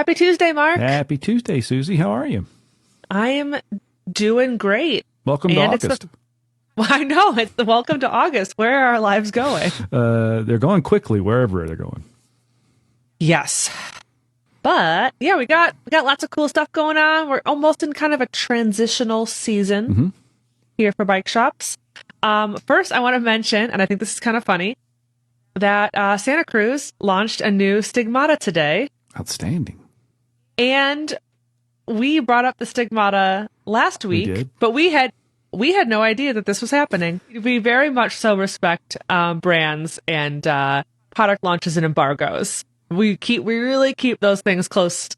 Happy Tuesday, Mark. Happy Tuesday, Susie. How are you? I am doing great. Welcome to August. Well, I know. It's the welcome to August. Where are our lives going? They're going quickly wherever they're going. Yes. But yeah, we got lots of cool stuff going on. We're almost in kind of a transitional season here for bike shops. First, I want to mention, and I think this is kind of funny, that Santa Cruz launched a new Stigmata today. Outstanding. And we brought up the Stigmata last week, but we had no idea that this was happening. We very much so respect brands and product launches and embargoes. We really keep those things close.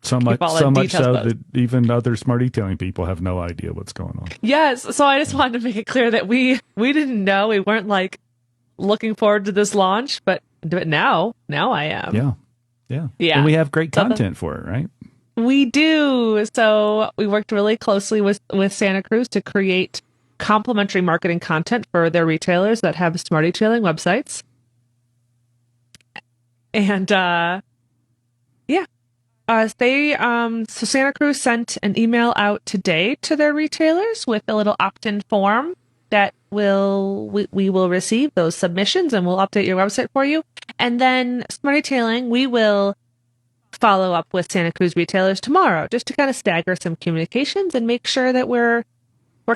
So much so that even other SmartEtailing people have no idea what's going on. Yes, so I just wanted to make it clear that we didn't know. We weren't like looking forward to this launch, but now I am. Yeah. And we have great content for it, right? We do. So we worked really closely with Santa Cruz to create complimentary marketing content for their retailers that have SmartEtailing websites. And so Santa Cruz sent an email out today to their retailers with a little opt-in form that we will receive those submissions and we'll update your website for you. And then SmartEtailing, we will follow up with Santa Cruz retailers tomorrow just to kind of stagger some communications and make sure that we're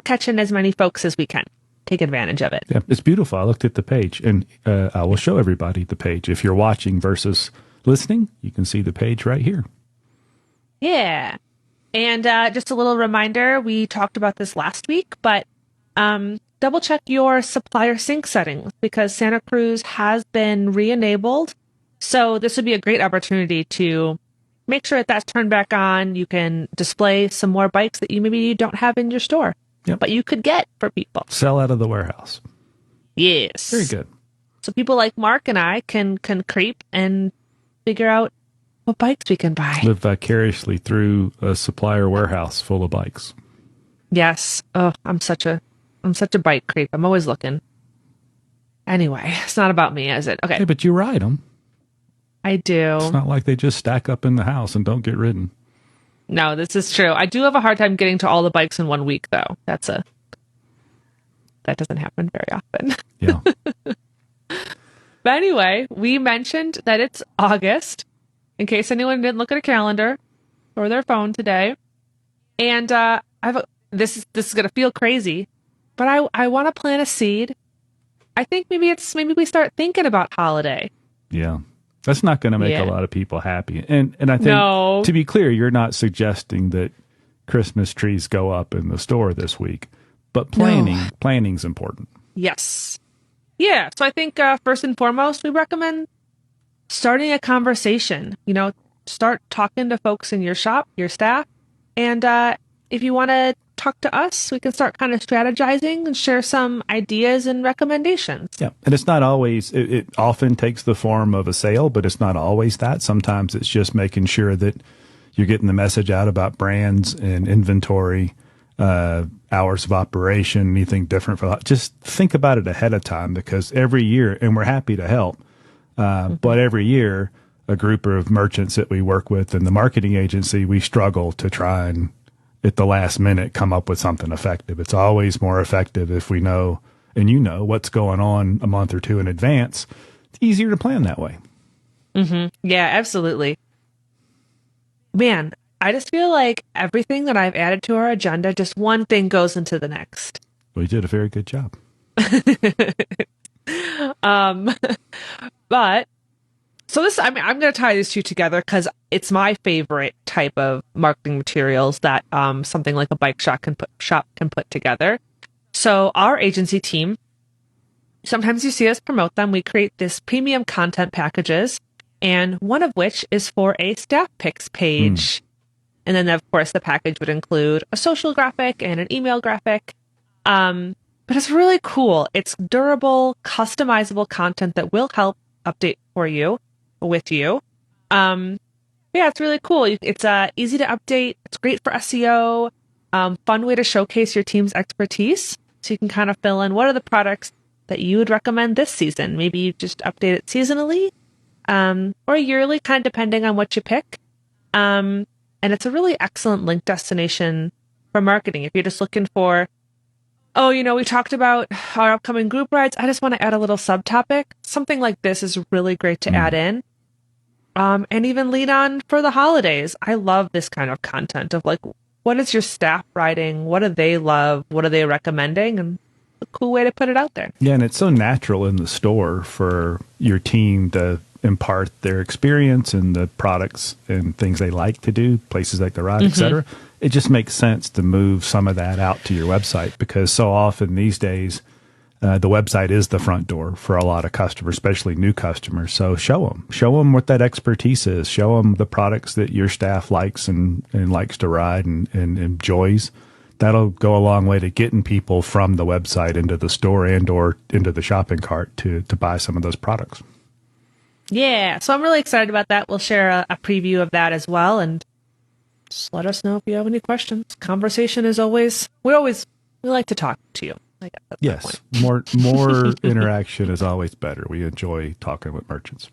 catching as many folks as we can. Take advantage of it. Yeah, it's beautiful. I looked at the page, and I will show everybody the page. If you're watching versus listening, you can see the page right here. Yeah. And just a little reminder, we talked about this last week, but double check your supplier sync settings because Santa Cruz has been re-enabled. So this would be a great opportunity to make sure that that's turned back on. You can display some more bikes that you don't have in your store, but you could get for people. Sell out of the warehouse. Yes. Very good. So people like Mark and I can creep and figure out what bikes we can buy. Live vicariously through a supplier warehouse full of bikes. Yes. Oh, I'm such a bike creep. I'm always looking. Anyway, it's not about me, is it? Okay. Hey, but you ride them. I do. It's not like they just stack up in the house and don't get ridden. No, this is true. I do have a hard time getting to all the bikes in 1 week, though. That doesn't happen very often. Yeah. But anyway, we mentioned that it's August, in case anyone didn't look at a calendar or their phone today. And this is going to feel crazy, but I want to plant a seed. I think maybe we start thinking about holiday. Yeah. That's not going to make a lot of people happy. And I think, to be clear, you're not suggesting that Christmas trees go up in the store this week, but planning's important. Yes. Yeah. So I think first and foremost, we recommend starting a conversation. Start talking to folks in your shop, your staff. And if you want to talk to us, we can start kind of strategizing and share some ideas and recommendations. Yeah. And it's not always, it often takes the form of a sale, but it's not always that. Sometimes it's just making sure that you're getting the message out about brands and inventory, hours of operation, anything different for that. Just think about it ahead of time because every year, and we're happy to help, but every year, a group of merchants that we work with and the marketing agency, we struggle to try and at the last minute come up with something effective. It's always more effective if we know, and what's going on a month or two in advance. It's easier to plan that way. Yeah, absolutely. Man, I just feel like everything that I've added to our agenda, just one thing goes into the next. Well, you did a very good job. But so I'm going to tie these two together because it's my favorite type of marketing materials that something like a bike shop can put together. So our agency team, sometimes you see us promote them. We create this premium content packages, and one of which is for a staff picks page. And then, of course, the package would include a social graphic and an email graphic. But it's really cool. It's durable, customizable content that will help update with you. It's really cool. It's easy to update. It's great for SEO. Fun way to showcase your team's expertise. So you can kind of fill in what are the products that you would recommend this season. Maybe you just update it seasonally or yearly, kind of depending on what you pick. And it's a really excellent link destination for marketing. If you're just looking for, oh, we talked about our upcoming group rides. I just want to add a little subtopic. Something like this is really great to add in. And even lead on for the holidays. I love this kind of content of like, what is your staff riding? What do they love? What are they recommending? And a cool way to put it out there. Yeah, and it's so natural in the store for your team to impart their experience and the products and things they like to do, places like the ride, etc. It just makes sense to move some of that out to your website, because so often these days, the website is the front door for a lot of customers, especially new customers. So show them what that expertise is. Show them the products that your staff likes and likes to ride and enjoys. That'll go a long way to getting people from the website into the store and or into the shopping cart to buy some of those products. Yeah, so I'm really excited about that. We'll share a preview of that as well, and just let us know if you have any questions. Conversation is always, we like to talk to you. I guess that's yes, more interaction is always better. We enjoy talking with merchants.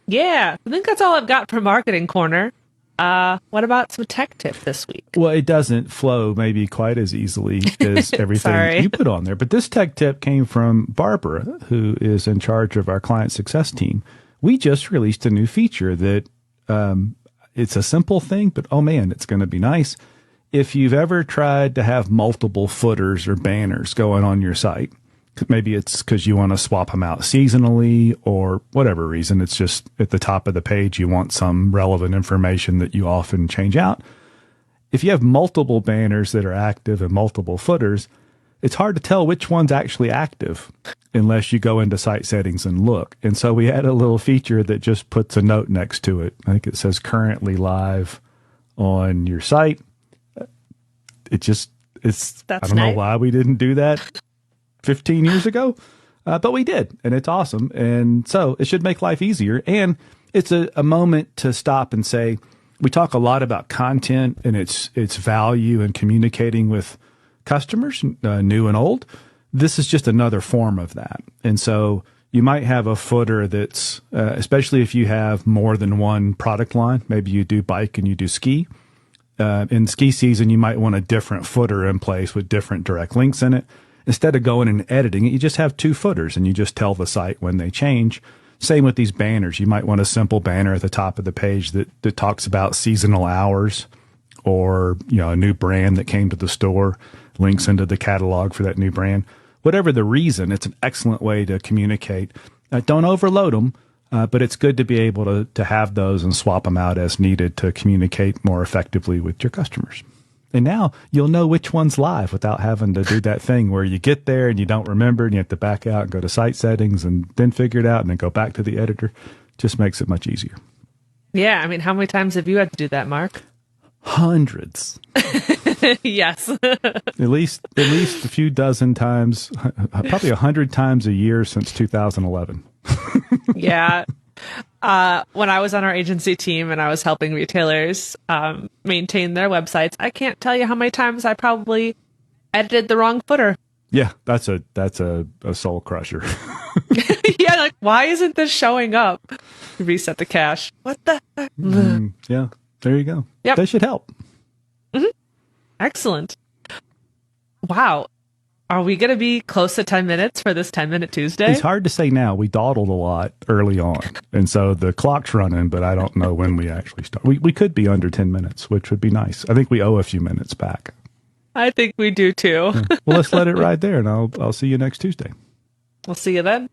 Yeah, I think that's all I've got for Marketing Corner. What about some tech tip this week? Well, it doesn't flow maybe quite as easily as everything you put on there. But this tech tip came from Barbara, who is in charge of our client success team. We just released a new feature that it's a simple thing, but oh man, it's going to be nice. If you've ever tried to have multiple footers or banners going on your site, maybe it's because you want to swap them out seasonally or whatever reason, it's just at the top of the page, you want some relevant information that you often change out. If you have multiple banners that are active and multiple footers, it's hard to tell which one's actually active unless you go into site settings and look. And so we had a little feature that just puts a note next to it. I think it says currently live on your site. I don't know why we didn't do that 15 years ago, but we did, and it's awesome. And so it should make life easier. And it's a moment to stop and say, we talk a lot about content and its value in communicating with customers, new and old. This is just another form of that. And so you might have a footer that's, especially if you have more than one product line, maybe you do bike and you do ski. In ski season, you might want a different footer in place with different direct links in it. Instead of going and editing it, you just have two footers and you just tell the site when they change. Same with these banners. You might want a simple banner at the top of the page that talks about seasonal hours or, a new brand that came to the store, links into the catalog for that new brand. Whatever the reason, it's an excellent way to communicate. Don't overload them. But it's good to be able to have those and swap them out as needed to communicate more effectively with your customers. And now you'll know which one's live without having to do that thing where you get there and you don't remember and you have to back out and go to site settings and then figure it out and then go back to the editor. Just makes it much easier. Yeah. I mean, how many times have you had to do that, Mark? Hundreds. Yes. At least a few dozen times, probably 100 times a year since 2011. Yeah. When I was on our agency team and I was helping retailers maintain their websites, I can't tell you how many times I probably edited the wrong footer. Yeah, that's a soul crusher. Yeah, like, why isn't this showing up? Reset the cache. What the heck? Yeah, there you go. Yep. That should help. Mm-hmm. Excellent. Wow. Are we going to be close to 10 minutes for this 10-minute Tuesday? It's hard to say now. We dawdled a lot early on. And so the clock's running, but I don't know when we actually start. We could be under 10 minutes, which would be nice. I think we owe a few minutes back. I think we do too. Yeah. Well, let's let it ride there, and I'll see you next Tuesday. We'll see you then.